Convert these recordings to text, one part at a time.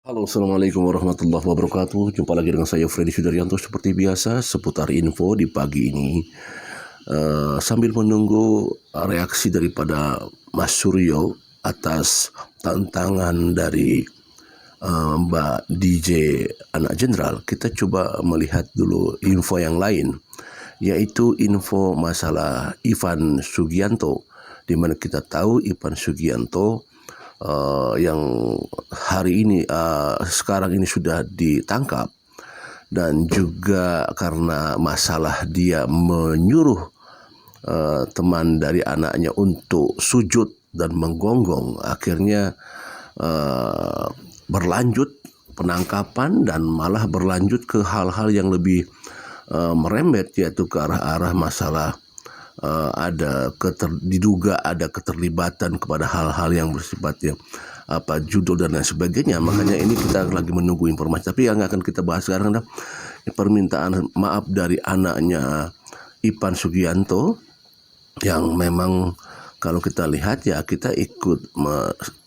Halo, Assalamualaikum warahmatullahi wabarakatuh. Jumpa lagi dengan saya Freddy Sudaryanto seperti biasa seputar info di pagi ini. Sambil menunggu reaksi daripada Mas Suryo atas tantangan dari Mbak DJ Anak Jenderal, kita coba melihat dulu info yang lain, yaitu info masalah Ivan Sugianto, di mana kita tahu Ivan Sugianto yang hari ini sekarang ini sudah ditangkap, dan juga karena masalah dia menyuruh teman dari anaknya untuk sujud dan menggonggong, akhirnya berlanjut penangkapan dan malah berlanjut ke hal-hal yang lebih merembet, yaitu ke arah-arah masalah diduga ada keterlibatan kepada hal-hal yang bersifatnya judul dan lain sebagainya. Makanya ini kita lagi menunggu informasi. Tapi yang akan kita bahas sekarang adalah permintaan maaf dari anaknya Ivan Sugianto, yang memang kalau kita lihat ya kita ikut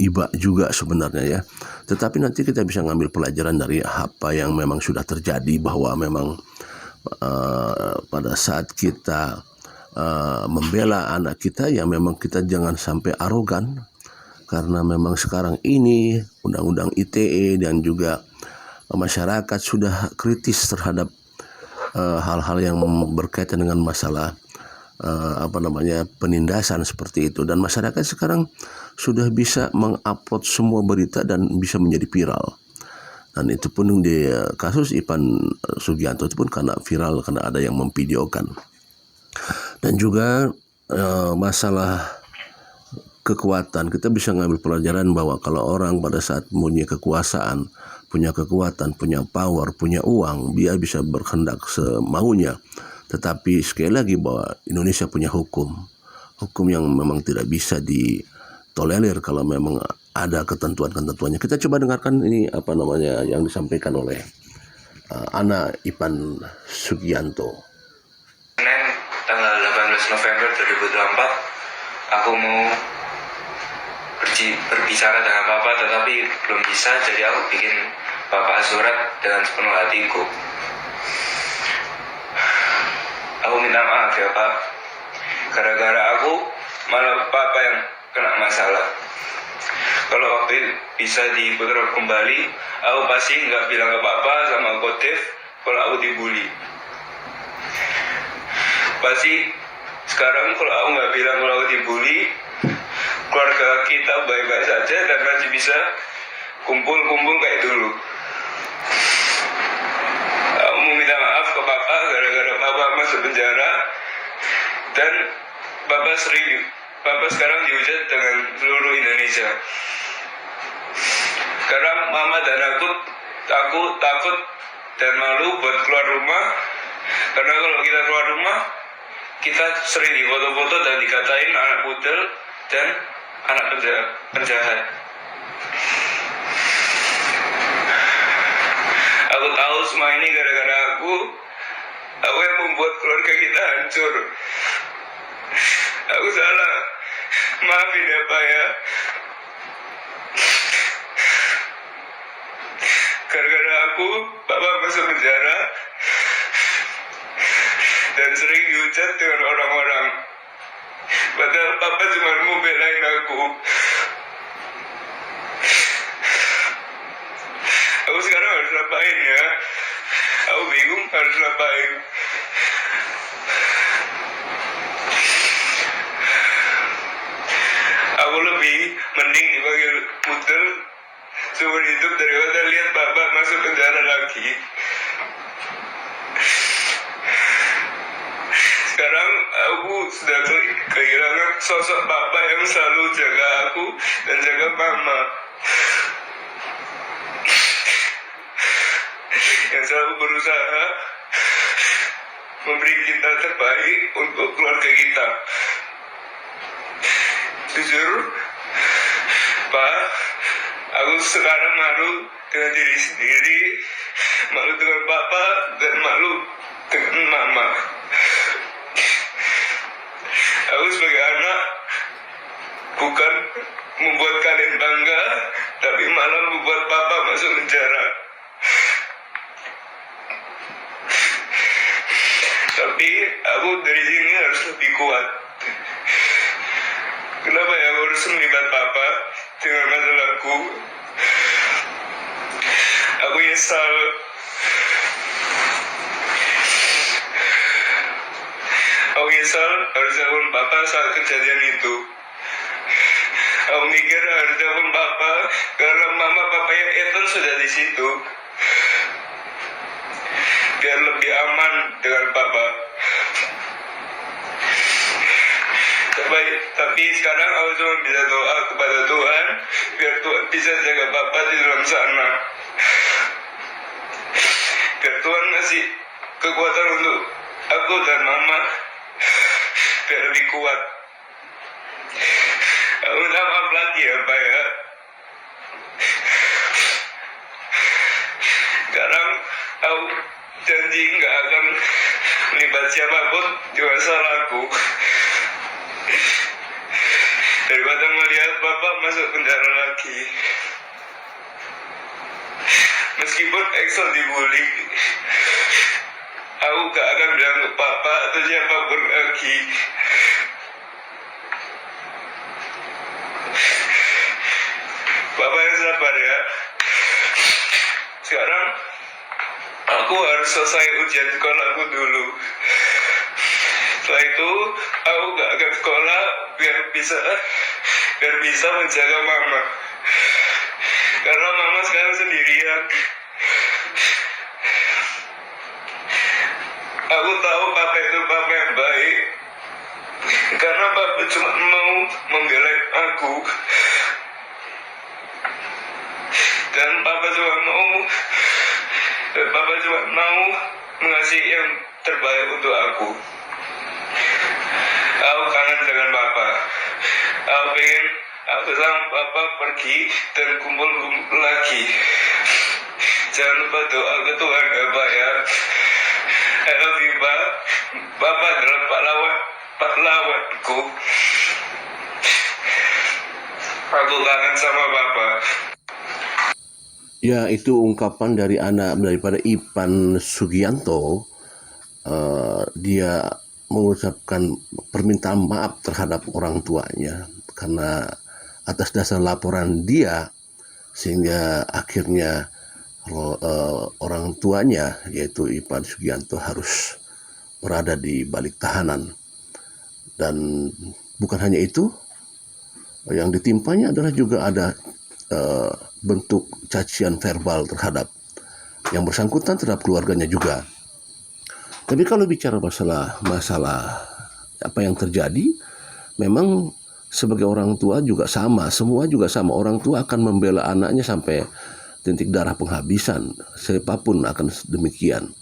iba juga sebenarnya ya. Tetapi nanti kita bisa ngambil pelajaran dari apa yang memang sudah terjadi, bahwa memang pada saat kita membela anak kita ya memang kita jangan sampai arogan, karena memang sekarang ini undang-undang ITE dan juga masyarakat sudah kritis terhadap hal-hal yang berkaitan dengan masalah penindasan seperti itu, dan masyarakat sekarang sudah bisa mengupload semua berita dan bisa menjadi viral. Dan itu pun di kasus Ivan Sugianto itu pun karena viral, karena ada yang memvideokan. Dan juga masalah kekuatan, kita bisa ngambil pelajaran bahwa kalau orang pada saat punya kekuasaan, punya kekuatan, punya power, punya uang, dia bisa berkehendak semaunya. Tetapi sekali lagi bahwa Indonesia punya hukum yang memang tidak bisa ditolerir kalau memang ada ketentuan-ketentuannya. Kita coba dengarkan ini yang disampaikan oleh anak Ivan Sugianto. Tanggal 18 November 2024 aku mau berbicara dengan Bapak, tetapi belum bisa, jadi aku bikin Bapak surat dengan sepenuh hatiku. Aku minta maaf ya Pak, gara-gara aku malah Bapak yang kena masalah. Kalau waktu bisa diputar kembali, aku pasti nggak bilang ke Bapak sama Kotif kalau aku dibully. Pasti sekarang kalau aku nggak bilang kalau aku dibully, keluarga kita baik-baik saja dan masih bisa kumpul-kumpul kayak dulu. Aku mau minta maaf ke Bapak gara-gara Bapak masuk penjara, dan Bapak sekarang dihujat dengan seluruh Indonesia. Sekarang Mama dan aku takut dan malu buat keluar rumah, karena kalau kita keluar rumah kita sering difoto-foto dan dikatain anak pudel dan anak penjahat. Aku tahu semua ini gara-gara aku yang membuat keluarga kita hancur. Aku salah, maafin ya Pak ya. Gara-gara aku Bapak masuk penjara dan sering dihujat dengan orang-orang, padahal Papa cuma mau belain aku. Aku sekarang harus ngapain ya? Aku bingung harus ngapain. Aku lebih mending dipanggil pudel seumur hidup daripada lihat Bapak masuk penjara lagi. Sekarang aku sudah kehilangan sosok Bapak yang selalu jaga aku dan jaga Mama, yang selalu berusaha memberi kita terbaik untuk keluarga kita. Jujur Pak, aku sekarang malu dengan diri sendiri, malu dengan Bapak, dan malu dengan Mama. Aku sebagai anak bukan membuat kalian bangga, tapi malah membuat papa masuk penjara. Tapi aku dari sini harus lebih kuat. Kenapa ya aku harus melibat papa dengan masalahku? Aku nyesal. Aku nyesal harus telepon papa saat kejadian itu. Aku mikir harus telepon papa karena mama papanya Ethan sudah di situ. Biar lebih aman dengan papa. Tapi sekarang aku cuma bisa doa kepada Tuhan biar Tuhan bisa jaga papa di dalam sana. Biar Tuhan ngasih kekuatan untuk aku dan mama biar lebih kuat. Aku minta maaf lagi ya Pak ya. Sekarang aku janji nggak akan melibat siapapun di masalahku. Daripada melihat Bapak masuk penjara lagi. Meskipun Excel dibully, aku gak akan bilang ke Papa atau siapapun lagi. Bapak yang sabar ya. Sekarang aku harus selesai ujian sekolahku dulu. Setelah itu aku gak akan sekolah biar bisa menjaga mama. Karena mama sekarang sendirian. Aku tahu papa itu papa yang baik. Karena papa cuma mau membela aku. Dan papa cuma mau mengasihi yang terbaik untuk aku. Aku kangen dengan papa. Aku pengen aku sama papa pergi dan kumpul lagi. Jangan lupa doa ke Tuhan ya Pak ya. I love you Pak. Papa adalah pahlawanku. Aku kangen sama papa. Ya, itu ungkapan dari anak daripada Ipan Sugianto. Dia mengucapkan permintaan maaf terhadap orang tuanya karena atas dasar laporan dia sehingga akhirnya orang tuanya yaitu Ipan Sugianto harus berada di balik tahanan. Dan bukan hanya itu, yang ditimpanya adalah juga ada bentuk cacian verbal terhadap yang bersangkutan terhadap keluarganya juga. Tapi kalau bicara masalah apa yang terjadi, memang sebagai orang tua juga sama, semua juga sama. Orang tua akan membela anaknya sampai titik darah penghabisan, siapapun akan demikian.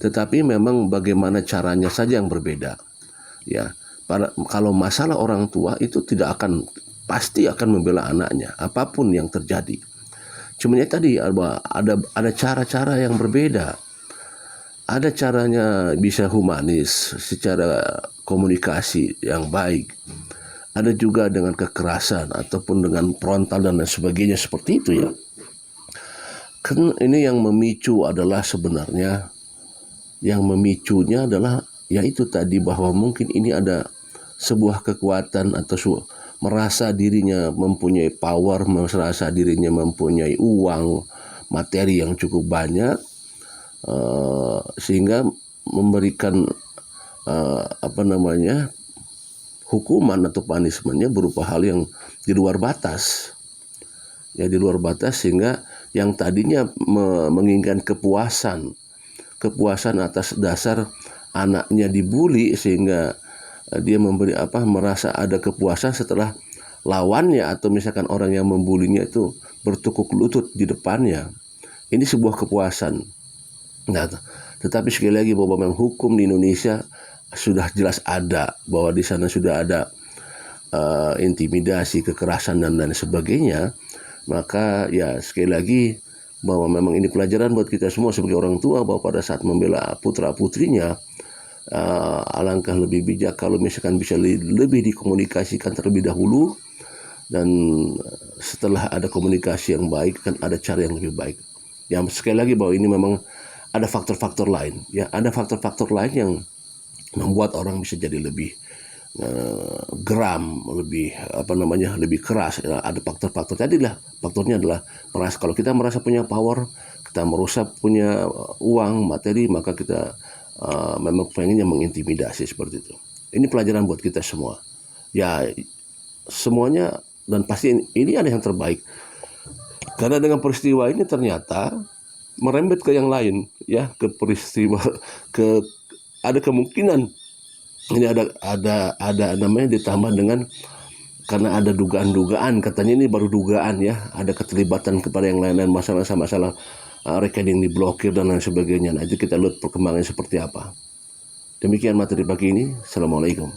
Tetapi memang bagaimana caranya saja yang berbeda. Ya, kalau masalah orang tua itu pasti akan membela anaknya, apapun yang terjadi. Cuman tadi ada cara-cara yang berbeda. Ada caranya bisa humanis, secara komunikasi yang baik. Ada juga dengan kekerasan ataupun dengan frontal dan lain sebagainya seperti itu ya. Kan ini yang memicu adalah sebenarnya, yang memicunya adalah yaitu tadi bahwa mungkin ini ada sebuah kekuatan atau merasa dirinya mempunyai power, merasa dirinya mempunyai uang, materi yang cukup banyak, sehingga memberikan hukuman atau punishment-nya berupa hal yang di luar batas. Ya, di luar batas, sehingga yang tadinya menginginkan kepuasan atas dasar anaknya dibully, sehingga dia merasa ada kepuasan setelah lawannya atau misalkan orang yang membulinya itu bertukuk lutut di depannya. Ini sebuah kepuasan. Nah, tetapi sekali lagi bahwa memang hukum di Indonesia sudah jelas ada, bahwa di sana sudah ada intimidasi, kekerasan dan lain sebagainya. Maka ya sekali lagi bahwa memang ini pelajaran buat kita semua sebagai orang tua, bahwa pada saat membela putra putrinya, alangkah lebih bijak kalau misalkan bisa lebih dikomunikasikan terlebih dahulu dan setelah ada komunikasi yang baik kan ada cara yang lebih baik. Ya sekali lagi bahwa ini memang ada faktor-faktor lain, ya ada faktor-faktor lain yang membuat orang bisa jadi lebih geram, lebih lebih keras. Ya, ada faktor-faktor tadilah, faktornya adalah merasa, kalau kita merasa punya power, kita merasa punya uang, materi, maka kita memang pengennya mengintimidasi seperti itu. Ini pelajaran buat kita semua. Ya semuanya, dan pasti ini ada yang terbaik. Karena dengan peristiwa ini ternyata merembet ke yang lain, ya, ke peristiwa, ada kemungkinan ini ada namanya ditambah dengan, karena ada dugaan-dugaan, katanya ini baru dugaan ya, ada keterlibatan kepada yang lain-lain, masalah rekening diblokir dan lain sebagainya. Nah itu kita lihat perkembangannya seperti apa. Demikian materi pagi ini. Assalamualaikum.